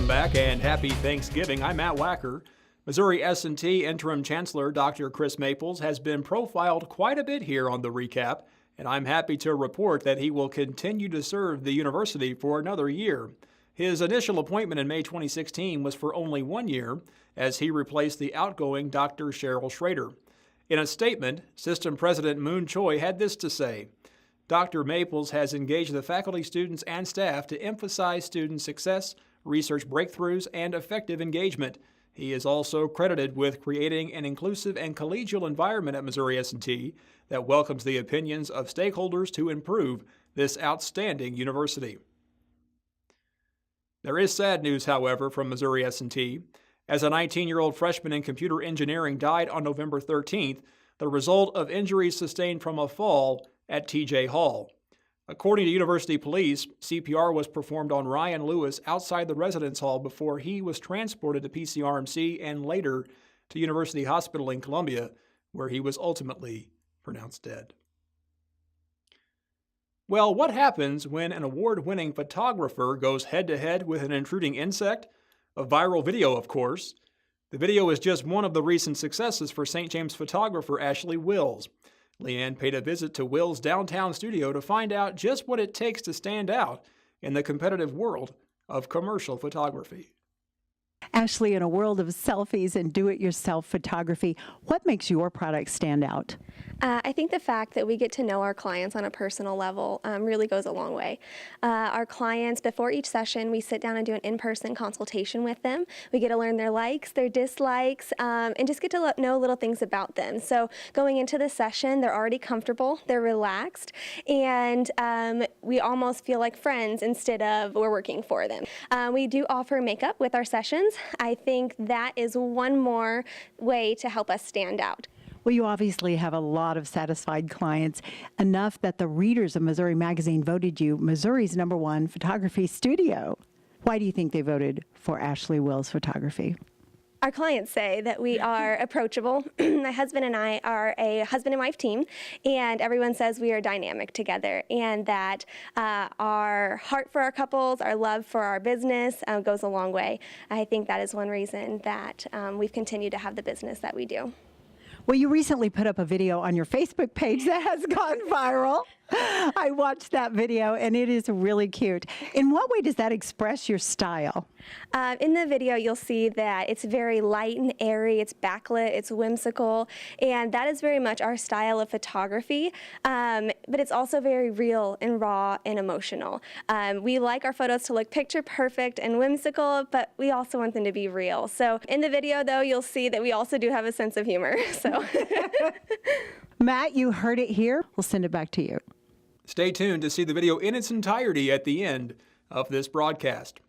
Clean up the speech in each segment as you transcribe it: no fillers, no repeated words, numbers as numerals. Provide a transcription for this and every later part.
back and happy Thanksgiving. I'm Matt Wacker. Missouri S&T Interim Chancellor Dr. Chris Maples has been profiled quite a bit here on the recap, and I'm happy to report that he will continue to serve the university for another year. His initial appointment in May 2016 was for only 1 year, as he replaced the outgoing Dr. Cheryl Schrader. In a statement, System President Moon Choi had this to say: Dr. Maples has engaged the faculty, students, and staff to emphasize student success, research breakthroughs, and effective engagement. He is also credited with creating an inclusive and collegial environment at Missouri S&T that welcomes the opinions of stakeholders to improve this outstanding university. There is sad news, however, from Missouri S&T, as a 19-year-old freshman in computer engineering died on November 13th, the result of injuries sustained from a fall at TJ Hall. According to University Police, CPR was performed on Ryan Lewis outside the residence hall before he was transported to PCRMC and later to University Hospital in Columbia, where he was ultimately pronounced dead. Well, what happens when an award-winning photographer goes head-to-head with an intruding insect? A viral video, of course. The video is just one of the recent successes for St. James photographer Ashley Wills. Leanne paid a visit to Will's downtown studio to find out just what it takes to stand out in the competitive world of commercial photography. Ashley, in a world of selfies and do-it-yourself photography, what makes your product stand out? I think the fact that we get to know our clients on a personal level really goes a long way. Our clients, before each session, we sit down and do an in-person consultation with them. We get to learn their likes, their dislikes, and just get to know little things about them. So going into the session, they're already comfortable, they're relaxed, and we almost feel like friends instead of we're working for them. We do offer makeup with our sessions. I think that is one more way to help us stand out. Well, you obviously have a lot of satisfied clients, enough that the readers of Missouri Magazine voted you Missouri's #1 photography studio. Why do you think they voted for Ashley Wills Photography? Our clients say that we are approachable. My husband and I are a husband and wife team, and everyone says we are dynamic together, and that our heart for our couples, our love for our business goes a long way. I think that is one reason that we've continued to have the business that we do. Well, you recently put up a video on your Facebook page that has gone viral. I watched that video, and it is really cute. In what way does that express your style? In the video, you'll see that it's very light and airy, it's backlit, it's whimsical, and that is very much our style of photography, but it's also very real and raw and emotional. We like our photos to look picture perfect and whimsical, but we also want them to be real. So in the video, though, you'll see that we also do have a sense of humor. So. Matt, you heard it here. We'll send it back to you. Stay tuned to see the video in its entirety at the end of this broadcast.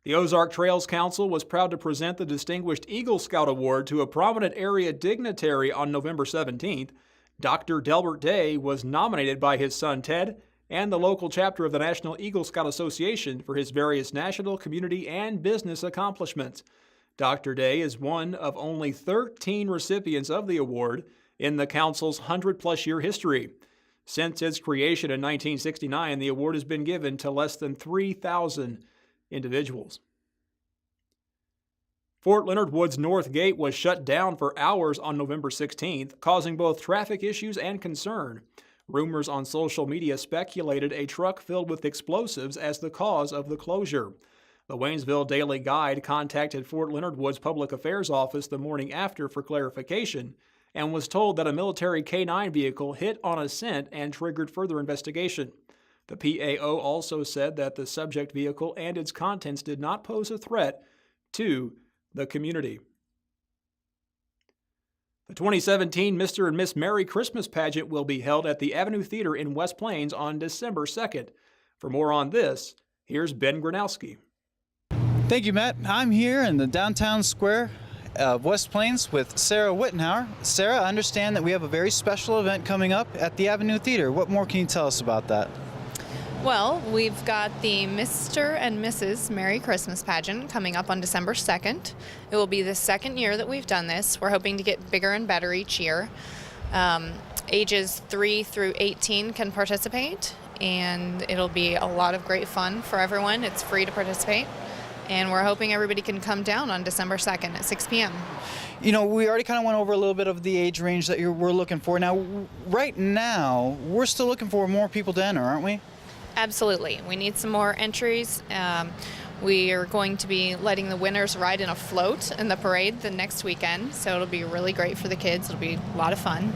The Ozark Trails Council was proud to present the Distinguished Eagle Scout Award to a prominent area dignitary on November 17th. Dr. Delbert Day was nominated by his son Ted and the local chapter of the National Eagle Scout Association for his various national, community, and business accomplishments. Dr. Day is one of only 13 recipients of the award in the Council's 100-plus year history. Since its creation in 1969, the award has been given to less than 3,000 individuals. Fort Leonard Wood's North Gate was shut down for hours on November 16th, causing both traffic issues and concern. Rumors on social media speculated a truck filled with explosives as the cause of the closure. The Waynesville Daily Guide contacted Fort Leonard Wood's Public Affairs Office the morning after for clarification, and was told that a military K-9 vehicle hit on a scent and triggered further investigation. The PAO also said that the subject vehicle and its contents did not pose a threat to the community. The 2017 Mr. and Miss Merry Christmas pageant will be held at the Avenue Theater in West Plains on December 2nd. For more on this, here's Ben Gronowski. Thank you, Matt. I'm here in the downtown square of West Plains with Sarah Wittenhauer. Sarah, I understand that we have a very special event coming up at the Avenue Theater. What more can you tell us about that? Well, we've got the Mr. and Mrs. Merry Christmas pageant coming up on December 2nd. It will be the second year that we've done this. We're hoping to get bigger and better each year. Ages 3 through 18 can participate, and it'll be a lot of great fun for everyone. It's free to participate. and we're hoping everybody can come down on December 2nd at 6 p.m. You know, we already kind of went over a little bit of the age range that we're looking for. Now, right now, we're still looking for more people to enter, aren't we? Absolutely. We need some more entries. We are going to be letting the winners ride in a float in the parade the next weekend, so it'll be really great for the kids. It'll be a lot of fun.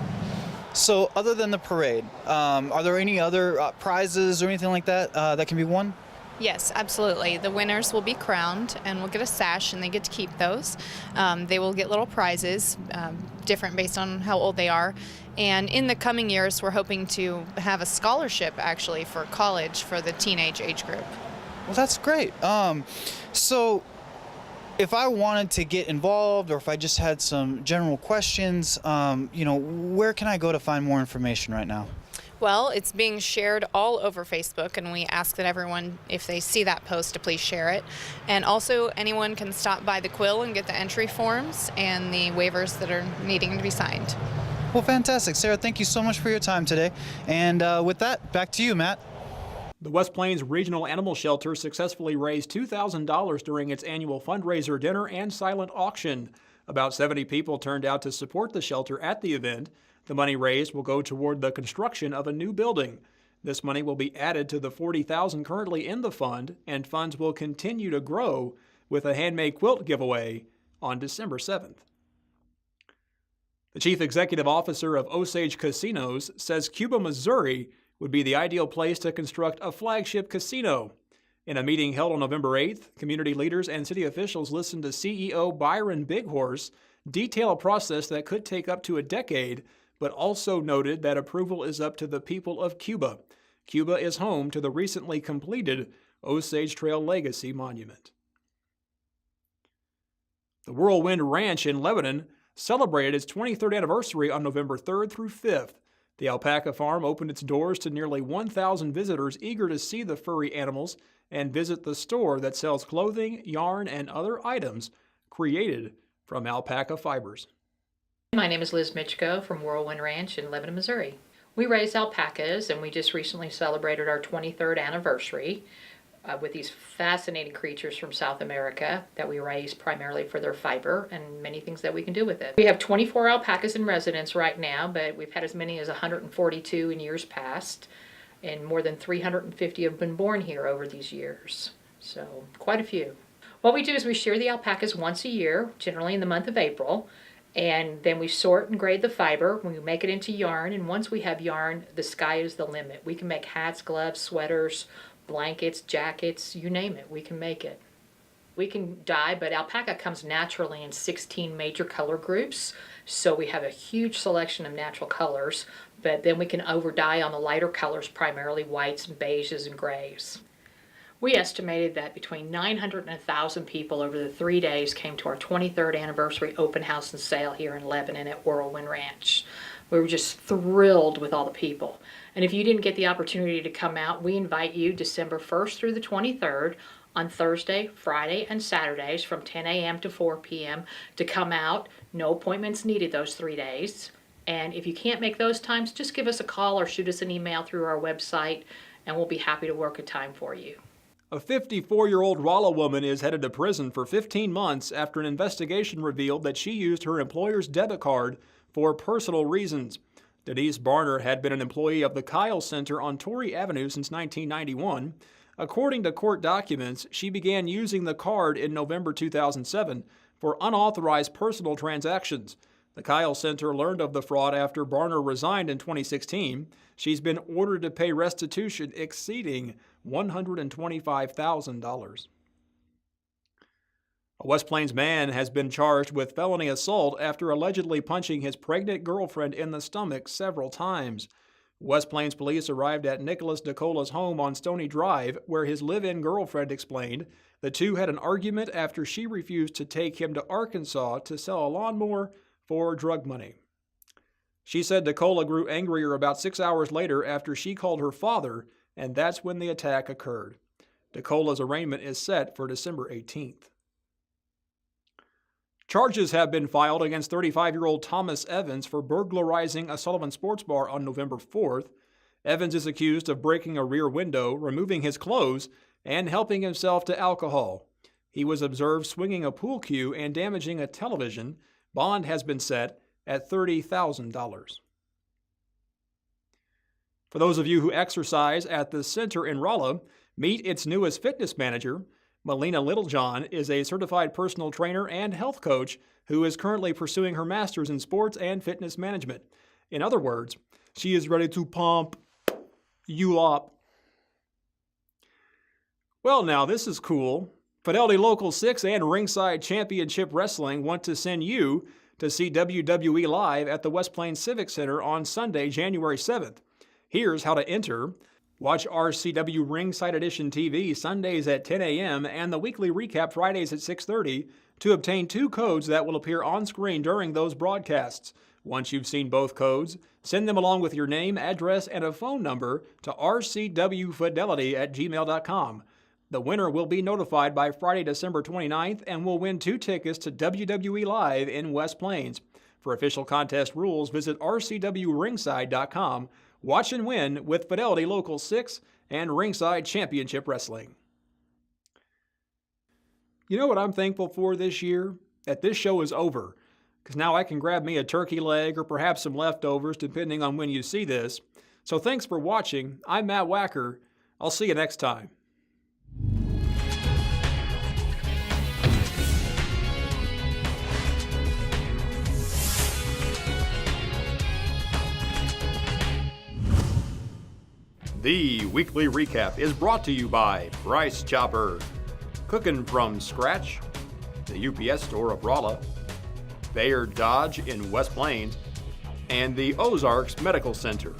So other than the parade, are there any other prizes or anything like that that can be won? Yes, absolutely. The winners will be crowned and will get a sash, and they get to keep those. They will get little prizes, different based on how old they are. And in the coming years, we're hoping to have a scholarship actually for college for the teenage age group. Well, that's great. So if I wanted to get involved, or if I just had some general questions, where can I go to find more information right now? Well, it's being shared all over Facebook, and we ask that everyone, if they see that post, to please share it. And also, anyone can stop by the Quill and get the entry forms and the waivers that are needing to be signed. Well, fantastic. Sarah, thank you so much for your time today. And with that, back to you, Matt. The West Plains Regional Animal Shelter successfully raised $2,000 during its annual fundraiser dinner and silent auction. About 70 people turned out to support the shelter at the event. The money raised will go toward the construction of a new building. This money will be added to the $40,000 currently in the fund, and funds will continue to grow with a handmade quilt giveaway on December 7th. The chief executive officer of Osage Casinos says Cuba, Missouri would be the ideal place to construct a flagship casino. In a meeting held on November 8th, community leaders and city officials listened to CEO Byron Bighorse detail a process that could take up to a decade, but also noted that approval is up to the people of Cuba. Cuba is home to the recently completed Osage Trail Legacy Monument. The Whirlwind Ranch in Lebanon celebrated its 23rd anniversary on November 3rd through 5th. The alpaca farm opened its doors to nearly 1,000 visitors eager to see the furry animals and visit the store that sells clothing, yarn, and other items created from alpaca fibers. My name is Liz Mitchko from Whirlwind Ranch in Lebanon, Missouri. We raise alpacas, and we just recently celebrated our 23rd anniversary with these fascinating creatures from South America that we raise primarily for their fiber and many things that we can do with it. We have 24 alpacas in residence right now, but we've had as many as 142 in years past, and more than 350 have been born here over these years, so quite a few. What we do is we shear the alpacas once a year, generally in the month of April, and then we sort and grade the fiber. We make it into yarn, and once we have yarn, the sky is the limit. We can make hats, gloves, sweaters, blankets, jackets, you name it, we can make it. We can dye, but alpaca comes naturally in 16 major color groups, so we have a huge selection of natural colors, but then we can over dye on the lighter colors, primarily whites and beiges and grays. We estimated that between 900 and 1,000 people over the 3 days came to our 23rd anniversary open house and sale here in Lebanon at Whirlwind Ranch. We were just thrilled with all the people. And if you didn't get the opportunity to come out, we invite you December 1st through the 23rd on Thursday, Friday, and Saturdays from 10 a.m. to 4 p.m. to come out. No appointments needed those 3 days. And if you can't make those times, just give us a call or shoot us an email through our website, and we'll be happy to work a time for you. A 54-year-old Rolla woman is headed to prison for 15 months after an investigation revealed that she used her employer's debit card for personal reasons. Denise Barner had been an employee of the Kyle Center on Torrey Avenue since 1991. According to court documents, she began using the card in November 2007 for unauthorized personal transactions. The Kyle Center learned of the fraud after Barner resigned in 2016. She's been ordered to pay restitution exceeding $125,000. A West Plains man has been charged with felony assault after allegedly punching his pregnant girlfriend in the stomach several times. West Plains police arrived at Nicholas DeCola's home on Stony Drive, where his live-in girlfriend explained the two had an argument after she refused to take him to Arkansas to sell a lawnmower for drug money. She said DeCola grew angrier about 6 hours later after she called her father, and that's when the attack occurred. DeCola's arraignment is set for December 18th. Charges have been filed against 35-year-old Thomas Evans for burglarizing a Sullivan Sports Bar on November 4th. Evans is accused of breaking a rear window, removing his clothes, and helping himself to alcohol. He was observed swinging a pool cue and damaging a television. Bond has been set at $30,000. For those of you who exercise at the center in Rolla, meet its newest fitness manager. Melina Littlejohn is a certified personal trainer and health coach who is currently pursuing her master's in sports and fitness management. In other words, she is ready to pump you up. Well, now this is cool. Fidelity Local 6 and Ringside Championship Wrestling want to send you to see WWE live at the West Plains Civic Center on Sunday, January 7th. Here's how to enter. Watch RCW Ringside Edition TV Sundays at 10 a.m. and the weekly recap Fridays at 6:30 to obtain 2 codes that will appear on screen during those broadcasts. Once you've seen both codes, send them along with your name, address, and a phone number to rcwfidelity@gmail.com. The winner will be notified by Friday, December 29th and will win 2 tickets to WWE Live in West Plains. For official contest rules, visit rcwringside.com. Watch and win with Fidelity Local 6 and Ringside Championship Wrestling. You know what I'm thankful for this year? That this show is over, because now I can grab me a turkey leg or perhaps some leftovers depending on when you see this. So thanks for watching. I'm Matt Wacker. I'll see you next time. The weekly recap is brought to you by Price Chopper, cooking from scratch, the UPS store of Rolla, Bayard Dodge in West Plains, and the Ozarks Medical Center.